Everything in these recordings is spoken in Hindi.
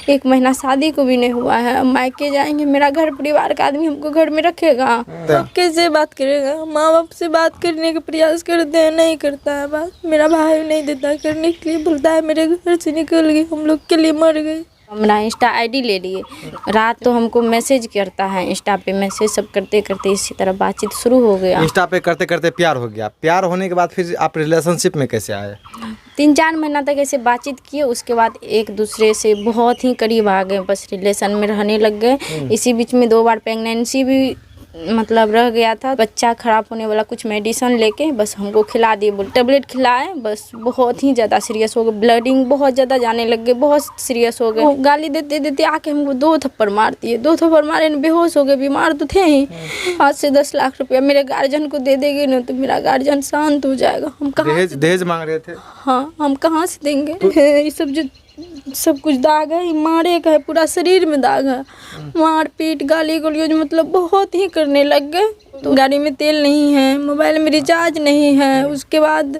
1 महीना शादी को भी नहीं हुआ है। मायके जाएंगे, मेरा घर परिवार का आदमी हमको घर में रखेगा, कैसे बात करेगा? माँ बाप से बात करने का प्रयास करते हैं, नहीं करता है बात। मेरा भाई नहीं देता करने के लिए, बोलता है मेरे घर से निकल गई, हम लोग के लिए मर गई। हमारा इंस्टा आईडी ले लिए, रात तो हमको मैसेज करता है, इंस्टा पे मैसेज सब करते करते इसी तरह बातचीत शुरू हो गया। इंस्टा पे करते करते प्यार हो गया। प्यार होने के बाद फिर आप रिलेशनशिप में कैसे आए? 3-4 महीना तक ऐसे बातचीत किए, उसके बाद एक दूसरे से बहुत ही करीब आ गए, बस रिलेशन में रहने लग गए। इसी बीच में 2 बार प्रेगनेंसी भी मतलब रह गया था। बच्चा खराब होने वाला कुछ मेडिसिन लेके बस हमको खिला दिए, बोल टेबलेट खिलाए, बस बहुत ही ज़्यादा सीरियस हो गए, ब्लडिंग बहुत ज़्यादा जाने लग गए, बहुत सीरियस हो गए। गाली देते देते आके हमको 2 थप्पड़ मार दिए। 2 थप्पड़ मारे न बेहोश हो गए, बीमार तो थे ही। 5 से 10 लाख रुपया मेरे गार्जियन को दे देंगे ना तो मेरा गार्जियन शांत हो जाएगा। हम कहाँ दहेज मांग रहे थे? हाँ, हम कहाँ से देंगे? ये सब जो सब कुछ दाग है, मारे का है, पूरा शरीर में दाग है। मार पीट गाली गलौज मतलब बहुत ही करने लग गए। तो गाड़ी में तेल नहीं है, मोबाइल में रिचार्ज नहीं है, उसके बाद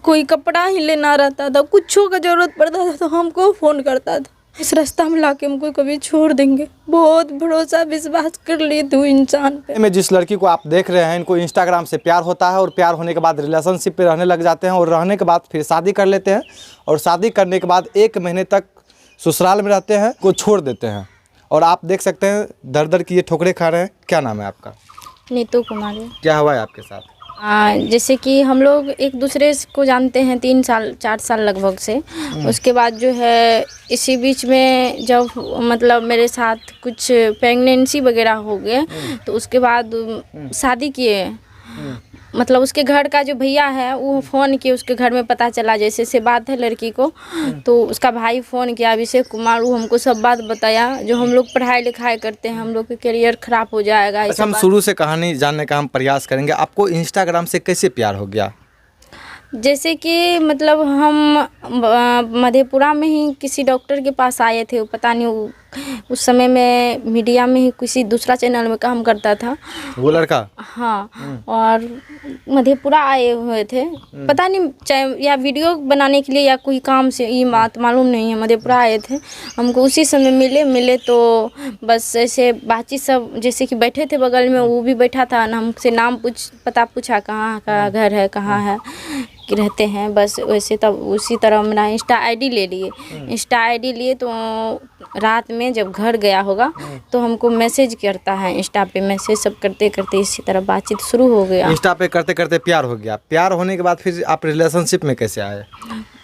कोई कपड़ा ही लेना रहता था, कुछों का जरूरत पड़ता था तो हमको फ़ोन करता था, इस रास्ता में लाके हमको कभी छोड़ देंगे। बहुत भरोसा विश्वास कर लिए थे इंसान पे। में जिस लड़की को आप देख रहे हैं, इनको इंस्टाग्राम से प्यार होता है और प्यार होने के बाद रिलेशनशिप पे रहने लग जाते हैं और रहने के बाद फिर शादी कर लेते हैं और शादी करने के बाद 1 महीने तक ससुराल में रहते हैं, को छोड़ देते हैं। और आप देख सकते हैं दर दर की ये ठोकरें खा रहे हैं। क्या नाम है आपका? नीतू कुमारी। क्या हुआ है आपके साथ? जैसे कि हम लोग एक दूसरे को जानते हैं 3 साल 4 साल लगभग से। उसके बाद जो है इसी बीच में जब मतलब मेरे साथ कुछ प्रेगनेंसी वगैरह हो गए तो उसके बाद शादी किए। मतलब उसके घर का जो भैया है वो फ़ोन किए, उसके घर में पता चला जैसे से बात है लड़की को, तो उसका भाई फ़ोन किया अभिषेक कुमार, वो हमको सब बात बताया। जो हम लोग पढ़ाई लिखाई करते हैं, हम लोग का करियर ख़राब हो जाएगा। अच्छा, हम शुरू से कहानी जानने का हम प्रयास करेंगे। आपको इंस्टाग्राम से कैसे प्यार हो गया? जैसे कि मतलब हम मधेपुरा में ही किसी डॉक्टर के पास आए थे, पता नहीं उस समय में मीडिया में ही किसी दूसरा चैनल में काम करता था वो लड़का। हाँ, और मधेपुरा आए हुए थे, पता नहीं या वीडियो बनाने के लिए या कोई काम से, ये बात मालूम नहीं है। मधेपुरा आए थे, हमको उसी समय मिले तो बस ऐसे बातचीत सब, जैसे कि बैठे थे बगल में, वो भी बैठा था, हमसे नाम पता पूछा कहाँ का घर है, कहाँ है कि रहते हैं, बस वैसे तब उसी तरह मेरा इंस्टा आईडी ले लिए। इंस्टा आईडी लिए तो रात में जब घर गया होगा तो हमको मैसेज करता है, इंस्टा पे मैसेज सब करते करते इसी तरह बातचीत शुरू हो गया। इंस्टा पे करते करते प्यार हो गया। प्यार होने के बाद फिर आप रिलेशनशिप में कैसे आए?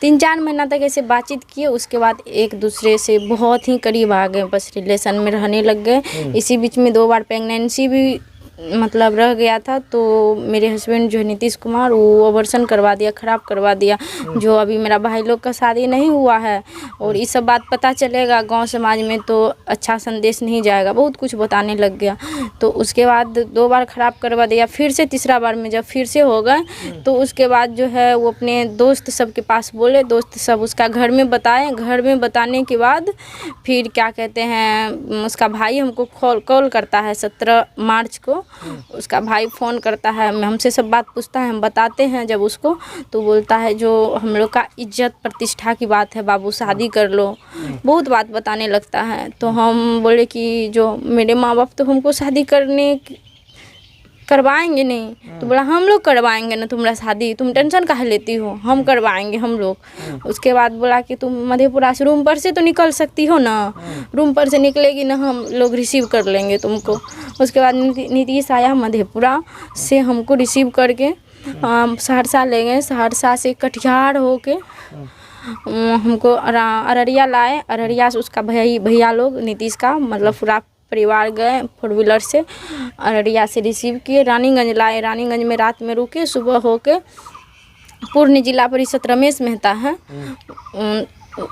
3-4 महीना तक ऐसे बातचीत किए, उसके बाद एक दूसरे से बहुत ही करीब आ गए, बस रिलेशन में रहने लग गए। इसी बीच में 2 बार प्रेगनेंसी भी मतलब रह गया था, तो मेरे हस्बैंड जो है नीतीश कुमार, वो अबॉर्शन करवा दिया, ख़राब करवा दिया। जो अभी मेरा भाई लोग का शादी नहीं हुआ है और ये सब बात पता चलेगा गांव समाज में तो अच्छा संदेश नहीं जाएगा, बहुत कुछ बताने लग गया। तो उसके बाद 2 बार ख़राब करवा दिया, फिर से तीसरा बार में जब फिर से हो गए तो उसके बाद जो है वो अपने दोस्त सब के पास बोले, दोस्त सब उसका घर में बताए। घर में बताने के बाद फिर क्या कहते हैं, उसका भाई हमको कॉल करता है 17 मार्च को। उसका भाई फ़ोन करता है, हमसे सब बात पूछता है, हम बताते हैं जब उसको, तो बोलता है जो हम लोग का इज्जत प्रतिष्ठा की बात है बाबू, शादी कर लो, बहुत बात बताने लगता है। तो हम बोले कि जो मेरे माँ बाप तो हमको शादी करवाएंगे नहीं, तो बोला हम लोग करवाएंगे ना तुम्हारा शादी, तुम टेंशन काहे लेती हो, हम करवाएंगे हम लोग। उसके बाद बोला कि तुम मधेपुरा से रूम पर से तो निकल सकती हो ना, रूम पर से निकलेगी ना, हम लोग रिसीव कर लेंगे तुमको। उसके बाद नीतीश आया मधेपुरा से, हमको रिसीव करके सहरसा ले गए, सहरसा से कटिहार होके हमको अररिया लाए। अररिया से उसका भैया लोग नीतीश का मतलब पूरा परिवार गए 4 व्हीलर से, अररिया से रिसीव किए, रानीगंज लाए। रानीगंज में रात में रुके, सुबह होके पूर्व जिला परिषद रमेश मेहता है,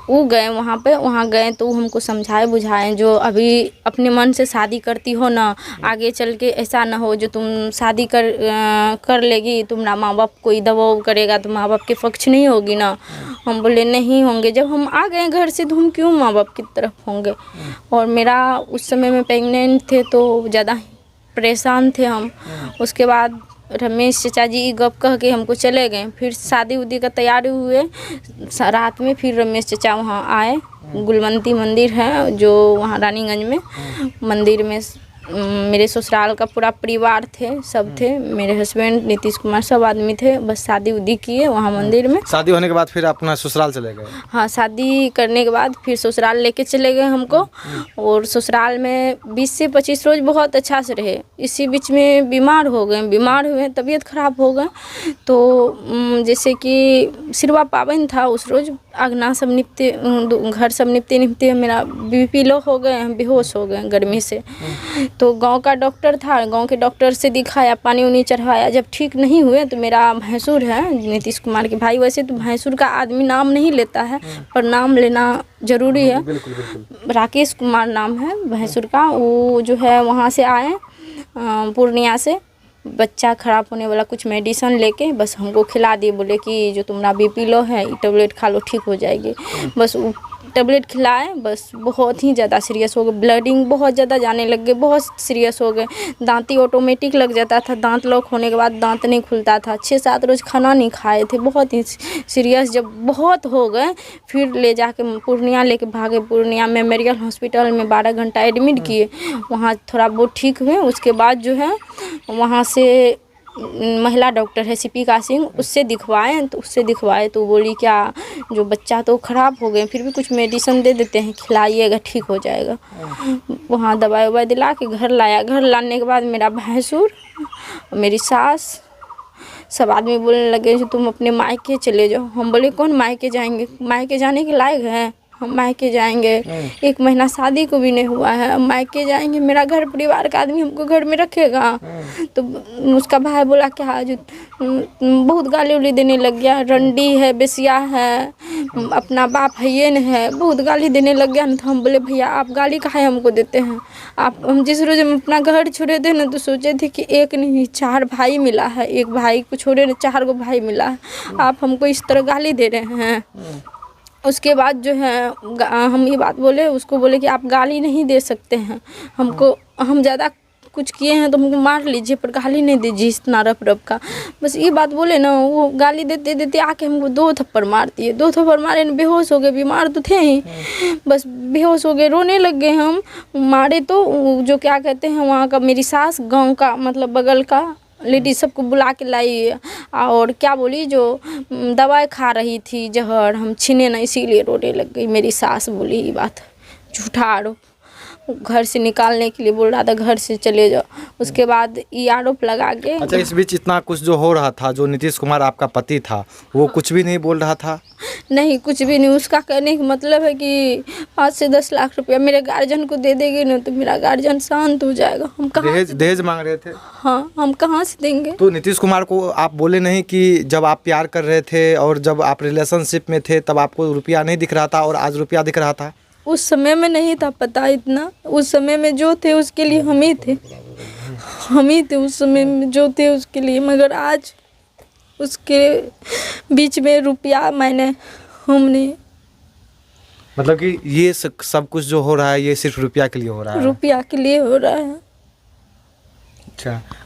वो गए वहाँ गए तो हमको समझाए बुझाए, जो अभी अपने मन से शादी करती हो ना, आगे चल के ऐसा ना हो जो तुम शादी कर लेगी, तुम्हारा माँ बाप कोई दबाव करेगा तो माँ बाप के पक्ष नहीं होगी ना। हम बोले नहीं होंगे, जब हम आ गए घर से तो हम क्यों माँ बाप की तरफ होंगे। और मेरा उस समय में प्रेग्नेंट थे तो ज़्यादा परेशान थे हम। उसके बाद रमेश चाचा जी गप कह के हमको चले गए। फिर शादी उदी का तैयारी हुए रात में, फिर रमेश चाचा वहाँ आए गुलवंती मंदिर है जो वहाँ रानीगंज में, मंदिर में मेरे ससुराल का पूरा परिवार थे, सब थे, मेरे हस्बैंड नीतीश कुमार सब आदमी थे। बस शादी उदी किए वहाँ मंदिर में। शादी होने के बाद फिर अपना ससुराल चले गए? हाँ, शादी करने के बाद फिर ससुराल लेके चले गए हमको, और ससुराल में 20 से 25 रोज बहुत अच्छा से रहे। इसी बीच में बीमार हुए, तबीयत खराब हो गए। तो जैसे कि सिरवा पावन था, उस रोज अगना सब निपते, घर सब निपते मेरा बीपी लो हो गए, हम बेहोश हो गए गर्मी से। तो गांव का डॉक्टर था, गांव के डॉक्टर से दिखाया, पानी उनी चढ़वाया, जब ठीक नहीं हुए तो मेरा भैंसुर है नीतीश कुमार के भाई, वैसे तो भैंसुर का आदमी नाम नहीं लेता है पर नाम लेना जरूरी है। राकेश कुमार नाम है भैंसुर का। वो जो है वहाँ से आए पूर्णिया से, बच्चा खराब होने वाला कुछ मेडिसिन लेके बस हमको खिला दिए, बोले कि जो तुम्हारा बीपी लो है ये टेबलेट खा लो ठीक हो जाएगी। बस टेबलेट खिलाए, बस बहुत ही ज़्यादा सीरियस हो गए, ब्लडिंग बहुत ज़्यादा जाने लग गए, बहुत सीरियस हो गए। दांती ऑटोमेटिक लग जाता था, दांत लॉक होने के बाद दांत नहीं खुलता था, 6-7 रोज़ खाना नहीं खाए थे, बहुत ही सीरियस। जब बहुत हो गए फिर ले जाके पूर्णिया लेके भागे, पूर्णिया मेमोरियल हॉस्पिटल में 12 घंटा एडमिट किए, वहाँ थोड़ा बहुत ठीक हुए। उसके बाद जो है वहाँ से महिला डॉक्टर है सीपिका सिंह, उससे दिखवाए तो बोली क्या जो बच्चा तो ख़राब हो गए, फिर भी कुछ मेडिसिन दे देते हैं, खिलाइएगा ठीक हो जाएगा। वहाँ दवाई ववाई दिला के घर लाया। घर लाने के बाद मेरा भैंसुर, मेरी सास, सब आदमी बोलने लगे कि तुम अपने मायके चले जाओ। हम बोले कौन मायके जाएंगे, मायके जाने के लायक हैं, हम मायके जाएंगे? 1 महीना शादी को भी नहीं हुआ है, हम मायके जाएंगे? मेरा घर परिवार का आदमी हमको घर में रखेगा? तो उसका भाई बोला क्या जो बहुत गाली उली देने लग गया, रंडी है, बेसिया है, अपना बाप है ये न है, बहुत गाली देने लग गया ना। तो हम बोले भैया आप गाली काहे हमको देते हैं? हम जिस रोज हम अपना घर छोड़े थे ना तो सोचे थे कि 1 नहीं 4 भाई मिला है, 1 भाई को छोड़े ना 4 भाई मिला है, आप हमको इस तरह गाली दे रहे हैं। उसके बाद जो है हम ये बात बोले, उसको बोले कि आप गाली नहीं दे सकते हैं हमको, हम ज़्यादा कुछ किए हैं तो हमको मार लीजिए पर गाली नहीं दीजिए इतना रफ का। बस ये बात बोले ना, वो गाली देते देते आके हमको 2 थप्पड़ मार दिए। 2 थप्पड़ मारे न बेहोश हो गए, बीमार तो थे ही, बस बेहोश हो गए, रोने लग गए हम। मारे तो जो क्या कहते हैं वहाँ का मेरी सास, गाँव का मतलब बगल का लेडीज सबको बुला के लाई, और क्या बोली जो दवाई खा रही थी जहर, हम छीने ना इसीलिए रोने लग गई। मेरी सास बोली ये बात, झूठा आरोप, घर से निकालने के लिए बोल रहा था घर से चले जाओ। उसके बाद ये आरोप लगा के। अच्छा, इस बीच इतना कुछ जो हो रहा था, जो नीतीश कुमार आपका पति था वो कुछ भी नहीं बोल रहा था? नहीं, कुछ भी नहीं। उसका कहने का मतलब है कि 5 से 10 लाख रुपया मेरे गार्जियन को दे देगी ना तो मेरा गार्जियन शांत हो जाएगा। हम कहाँ दहेज मांग रहे थे? हाँ, हम कहाँ से देंगे? तो नीतीश कुमार को आप बोले नहीं कि जब आप प्यार कर रहे थे और जब आप रिलेशनशिप में थे तब आपको रुपया नहीं दिख रहा था और आज रुपया दिख रहा था? उस समय में नहीं था पता इतना, उस समय में जो थे उसके लिए हम ही थे उस समय में जो थे उसके लिए, मगर आज उसके बीच में रुपया हमने मतलब कि ये सब कुछ जो हो रहा है ये सिर्फ रुपया के लिए हो रहा है? रुपया के लिए हो रहा है।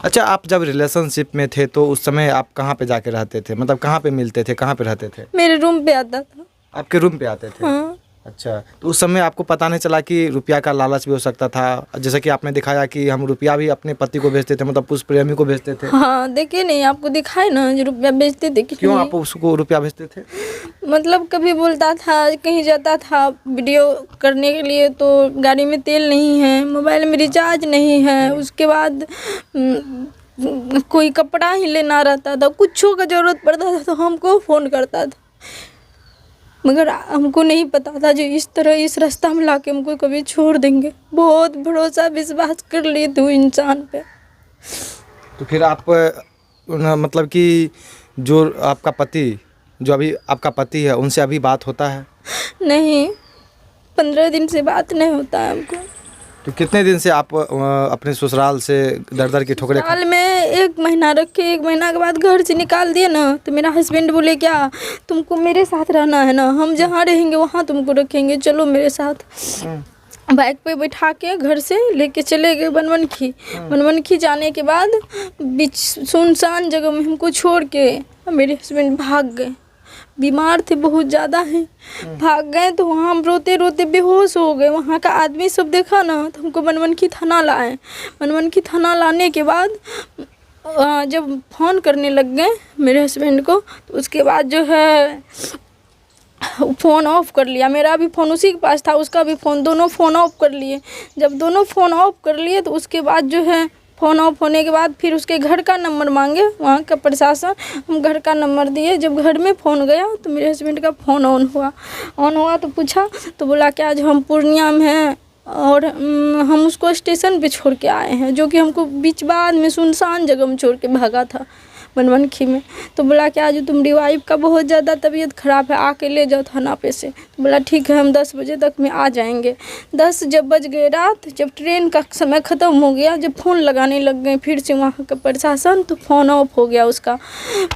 अच्छा, आप जब रिलेशनशिप में थे तो उस समय आप कहाँ पे जाके रहते थे, मतलब कहाँ पे मिलते थे, कहाँ पे रहते थे? मेरे रूम पे आता था। आपके रूम पे आते थे? हाँ। अच्छा, तो उस समय आपको पता नहीं चला कि रुपया का लालच भी हो सकता था? जैसे कि आपने दिखाया कि हम रुपया भी अपने पति को भेजते थे, मतलब उस प्रेमी को भेजते थे। हाँ, देखे नहीं आपको दिखाए ना जो रुपया भेजते थे। क्यों आप उसको रुपया भेजते थे? मतलब कभी बोलता था कहीं जाता था वीडियो करने के लिए तो गाड़ी में तेल नहीं है, मोबाइल में रिचार्ज नहीं है, उसके बाद कोई कपड़ा ही लेना रहता था, कुछों का ज़रूरत पड़ता था तो हमको फ़ोन करता था, मगर हमको नहीं पता था जो इस तरह इस रास्ता में लाके हमको कभी छोड़ देंगे। बहुत भरोसा विश्वास कर लिए थे इंसान पे। तो फिर आप मतलब कि जो आपका पति, जो अभी आपका पति है, उनसे अभी बात होता है? नहीं, 15 दिन से बात नहीं होता है हमको। तो कितने दिन से आप अपने ससुराल से दर की ठोकरें साल में 1 महीना रखे, 1 महीना के बाद घर से निकाल दिए ना तो मेरा हस्बैंड बोले क्या तुमको मेरे साथ रहना है ना, हम जहाँ रहेंगे वहाँ तुमको रखेंगे, चलो मेरे साथ। बाइक पे बैठा के घर से लेके चले गए बनवनखी जाने के बाद बीच सुनसान जगह में हमको छोड़ के मेरे हस्बैंड भाग बीमार थे बहुत ज़्यादा हैं, भाग गए। तो वहाँ हम रोते रोते बेहोश हो गए। वहाँ का आदमी सब देखा ना तो हमको बनमनखी थाना लाए। बनमनखी थाना लाने के बाद जब फ़ोन करने लग गए मेरे हस्बैंड को, तो उसके बाद जो है फ़ोन ऑफ कर लिया। मेरा भी फ़ोन उसी के पास था, उसका भी फ़ोन, दोनों फ़ोन ऑफ कर लिए। जब दोनों फ़ोन ऑफ कर लिए तो उसके बाद जो है फ़ोन ऑफ होने के बाद फिर उसके घर का नंबर मांगे वहाँ का प्रशासन। हम घर का नंबर दिए। जब घर में फ़ोन गया तो मेरे हस्बैंड का फ़ोन ऑन हुआ तो पूछा तो बोला कि आज हम पूर्णिया में हैं और हम उसको स्टेशन पे छोड़ के आए हैं, जो कि हमको बीच बाद में सुनसान जगह में छोड़ के भागा था बनमनखी में। तो बोला कि आज तुम्हारी वाइफ का बहुत ज़्यादा तबीयत ख़राब है, आके ले जाओ थाना पे से। तो बोला ठीक है, हम 10 बजे तक में आ जाएंगे। 10 जब बज गए रात, जब ट्रेन का समय ख़त्म हो गया, जब फ़ोन लगाने लग गए फिर से वहाँ का प्रशासन, तो फ़ोन ऑफ हो गया उसका।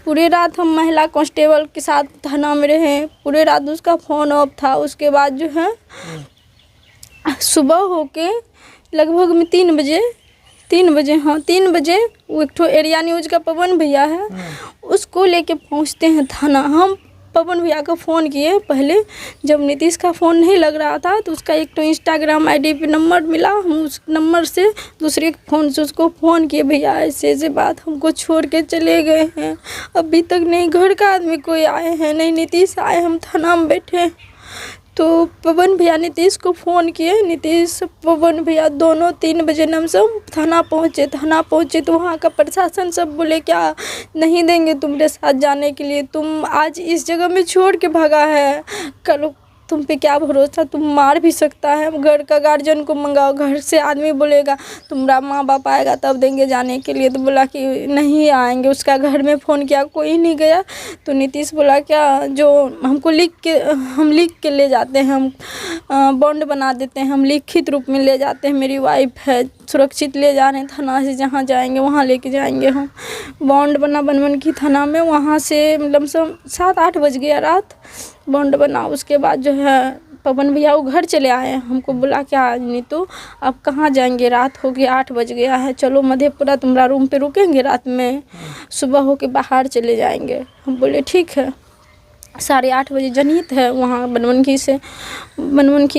पूरे रात हम महिला कांस्टेबल के साथ थाना में रहे, पूरे रात उसका फ़ोन ऑफ था। उसके बाद जो है सुबह होके लगभग में 3 बजे हाँ 3 बजे वो एक ठो एरिया न्यूज़ का पवन भैया है, उसको लेके पहुंचते हैं थाना। हम पवन भैया को फ़ोन किए पहले, जब नीतीश का फ़ोन नहीं लग रहा था तो उसका एक तो इंस्टाग्राम आईडी पे नंबर मिला। हम उस नंबर से दूसरे फ़ोन से उसको फ़ोन किए, भैया ऐसे ऐसे बात, हमको छोड़ के चले गए हैं, अभी तक नहीं घर का आदमी कोई आए हैं, नहीं नीतीश आए, हम थाना में बैठे हैं। तो पवन भैया नीतीश को फ़ोन किए। नीतीश पवन भैया दोनों 3 बजे नाम से थाना पहुँचे तो वहाँ का प्रशासन सब बोले क्या नहीं देंगे तुम्हारे साथ जाने के लिए, तुम आज इस जगह में छोड़ के भागा है, कल तुम पे क्या भरोसा, तुम मार भी सकता है, घर का गार्जियन को मंगाओ, घर से आदमी बोलेगा तुम्हारा माँ बाप आएगा तब देंगे जाने के लिए। तो बोला कि नहीं आएंगे। उसका घर में फ़ोन किया, कोई नहीं गया। तो नीतीश बोला क्या जो हमको लिख के ले जाते हैं, हम बॉन्ड बना देते हैं, हम लिखित रूप में ले जाते हैं, मेरी वाइफ है, सुरक्षित ले जा रहे हैं थाना से, जहाँ जाएंगे वहाँ लेके जाएंगे। हम बॉन्ड बना बनमनखी थाना में, वहाँ से मतलब सब 7-8 बज गया रात, बॉन्ड बना। उसके बाद जो है पवन भैया वो घर चले आए। हमको बोला क्या नीतू अब कहाँ जाएंगे, रात हो गई, 8 बज गया है, चलो मधेपुरा तुम्हारा रूम पे रुकेंगे रात में, सुबह हो के बाहर चले जाएंगे। हम बोले ठीक है। 8:30 बजे जनहित है वहाँ बनमनखी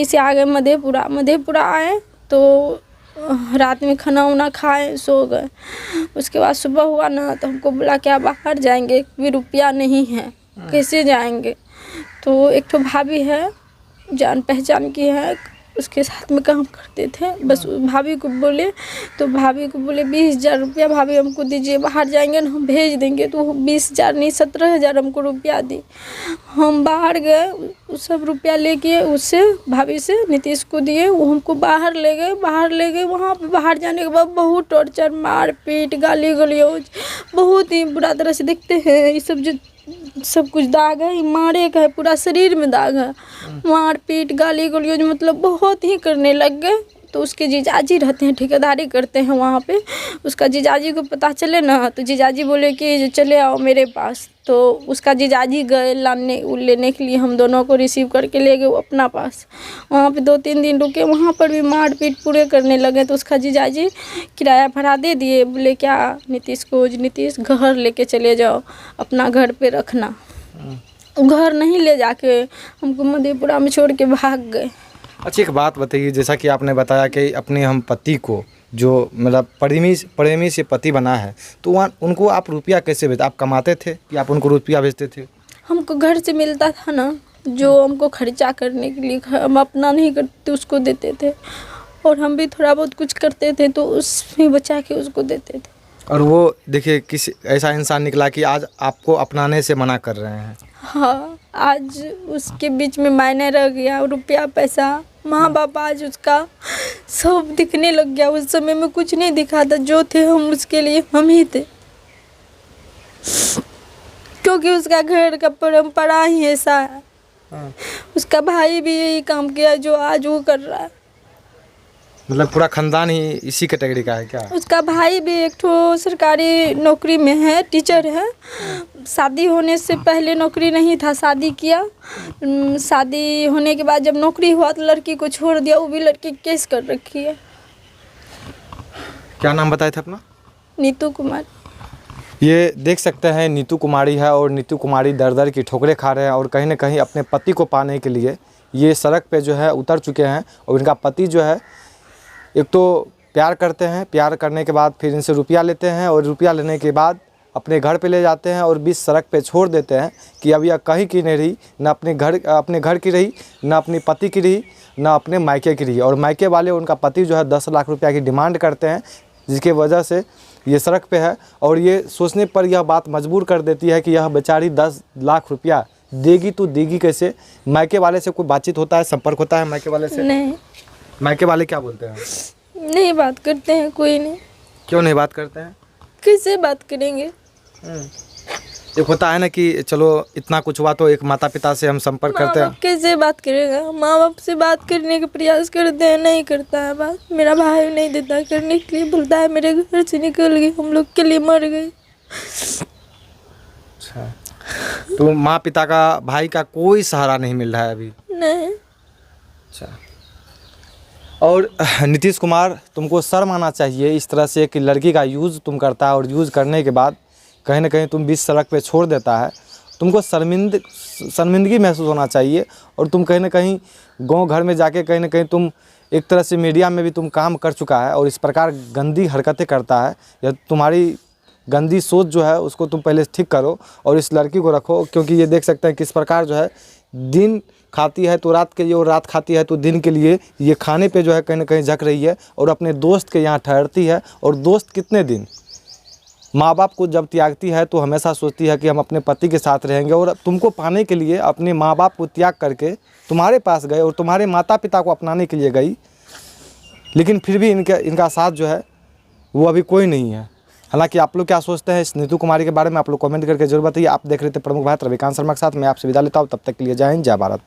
से आ गए मधेपुरा आए तो रात में खाना वाना खाए, सो गए। उसके बाद सुबह हुआ ना तो हमको बोला क्या बाहर जाएंगे, भी रुपया नहीं है, कैसे जाएंगे। तो एक तो भाभी है, जान पहचान की है, उसके साथ में काम करते थे। बस भाभी को बोले 20,000 रुपया भाभी हमको दीजिए, बाहर जाएंगे ना हम भेज देंगे। तो 20,000 नहीं 17,000 हमको रुपया दी। हम बाहर गए, उस सब रुपया लेके उससे भाभी से नीतीश को दिए, वो हमको बाहर ले गए। वहाँ पे बाहर जाने के बाद बहुत टॉर्चर, मारपीट, गाली गलौज, बहुत ही बुरा तरह से देखते हैं। ये सब जो सब कुछ दाग है, मारे का है, पूरा शरीर में दाग है, मारपीट, गाली गलौज, मतलब बहुत ही करने लग गए। तो उसके जीजाजी रहते हैं, ठेकेदारी करते हैं वहाँ पे। उसका जीजाजी को पता चले ना तो जीजाजी बोले कि चले आओ मेरे पास। तो उसका जीजाजी गए लेने के लिए, हम दोनों को रिसीव करके ले गए अपना पास। वहाँ पे 2-3 दिन रुके, वहाँ पर भी मारपीट पूरे करने लगे। तो उसका जीजाजी किराया भाड़ा दे दिए, बोले क्या नीतीश घर लेके चले जाओ, अपना घर पे रखना। घर नहीं ले जाके हमको मधेपुरा में छोड़ के भाग गए। अच्छा एक बात बताइए, जैसा कि आपने बताया कि अपने हम पति को जो मतलब प्रेमी से पति बना है, तो वहाँ उनको आप रुपया कैसे भेजते, आप कमाते थे कि आप उनको रुपया भेजते थे? हमको घर से मिलता था ना, जो हमको खर्चा करने के लिए, हम अपना नहीं करते उसको देते थे, और हम भी थोड़ा बहुत कुछ करते थे तो उसमें बचा के उसको देते थे। और वो देखिए किसी ऐसा इंसान निकला कि आज आपको अपनाने से मना कर रहे हैं। हाँ, आज उसके बीच में मायने रह गया, रुपया पैसा, माँ बाप, आज उसका सब दिखने लग गया। उस समय में कुछ नहीं दिखा था, जो थे हम उसके लिए हम ही थे, क्योंकि उसका घर का परंपरा ही ऐसा है। उसका भाई भी यही काम किया जो आज वो कर रहा है। मतलब पूरा खानदान ही इसी कैटेगरी का है क्या? उसका भाई भी एक ठो सरकारी नौकरी में है, टीचर है। शादी होने से पहले नौकरी नहीं था, शादी किया, शादी होने के बाद जब नौकरी हुआ तो लड़की को छोड़ दिया। वो भी लड़की केस कर रखी है। क्या नाम बताए थे अपना? नीतू कुमार। ये देख सकते हैं नीतू कुमारी है और नीतू कुमारी दर दर की ठोकरें खा रहे हैं और कहीं ना कहीं अपने पति को पाने के लिए ये सड़क पे जो है उतर चुके हैं। और इनका पति जो है एक तो प्यार करते हैं, प्यार करने के बाद फिर इनसे रुपया लेते हैं और रुपया लेने के बाद अपने घर पे ले जाते हैं और बीच सड़क पे छोड़ देते हैं कि अब यह कहीं की नहीं रही, ना अपने घर की रही, ना अपने पति की रही, ना अपने मायके की रही। और मायके वाले उनका पति जो है 10 लाख रुपया की डिमांड करते हैं, जिसके वजह से ये सड़क पे है। और ये सोचने पर यह बात मजबूर कर देती है कि यह बेचारी 10 लाख रुपया देगी तो देगी कैसे। मायके वाले से कोई बातचीत होता है, संपर्क होता है मायके वाले से? नहीं, मायके वाले क्या बोलते हैं? नहीं बात करते हैं, कोई नहीं। क्यों नहीं बात करते हैं? किससे बात करेंगे? एक होता है ना कि चलो इतना कुछ हुआ तो एक माता पिता से हम संपर्क करते हैं। कैसे बात करेगा? माँ बाप से बात करने का प्रयास करते हैं, नहीं करता है बात। मेरा भाई नहीं देता करने के लिए, बोलता है मेरे घर से निकल गई, हम लोग के लिए मर गई। अच्छा, तो माँ पिता का, भाई का कोई सहारा नहीं मिल रहा है अभी? नहीं। अच्छा, और नीतीश कुमार तुमको शर्म आना चाहिए इस तरह से कि लड़की का यूज़ तुम करता है और यूज़ करने के बाद कहीं ना कहीं तुम बीच सड़क पे छोड़ देता है। तुमको शर्मिंदगी महसूस होना चाहिए। और तुम कहीं ना कहीं गांव घर में जाके कहीं ना कहीं तुम एक तरह से मीडिया में भी तुम काम कर चुका है और इस प्रकार गंदी हरकतें करता है। या तुम्हारी गंदी सोच जो है उसको तुम पहले ठीक करो और इस लड़की को रखो, क्योंकि ये देख सकते हैं किस प्रकार जो है दिन खाती है तो रात के लिए और रात खाती है तो दिन के लिए ये खाने पे जो है कहीं ना कहीं झक रही है और अपने दोस्त के यहाँ ठहरती है। और दोस्त कितने दिन, माँ बाप को जब त्यागती है तो हमेशा सोचती है कि हम अपने पति के साथ रहेंगे। और तुमको पाने के लिए अपने माँ बाप को त्याग करके तुम्हारे पास गए और तुम्हारे माता पिता को अपनाने के लिए गई, लेकिन फिर भी इनका साथ जो है वो अभी कोई नहीं है। हालांकि आप लोग क्या सोचते हैं इस नीतू कुमारी के बारे में आप लोग कमेंट करके जरूर बताइए। आप देख रहे थे प्रमुख भारत रविकांत शर्मा के साथ, मैं आपसे विदा लेता हूँ। तब तक के लिए जय हिंद, जय भारत।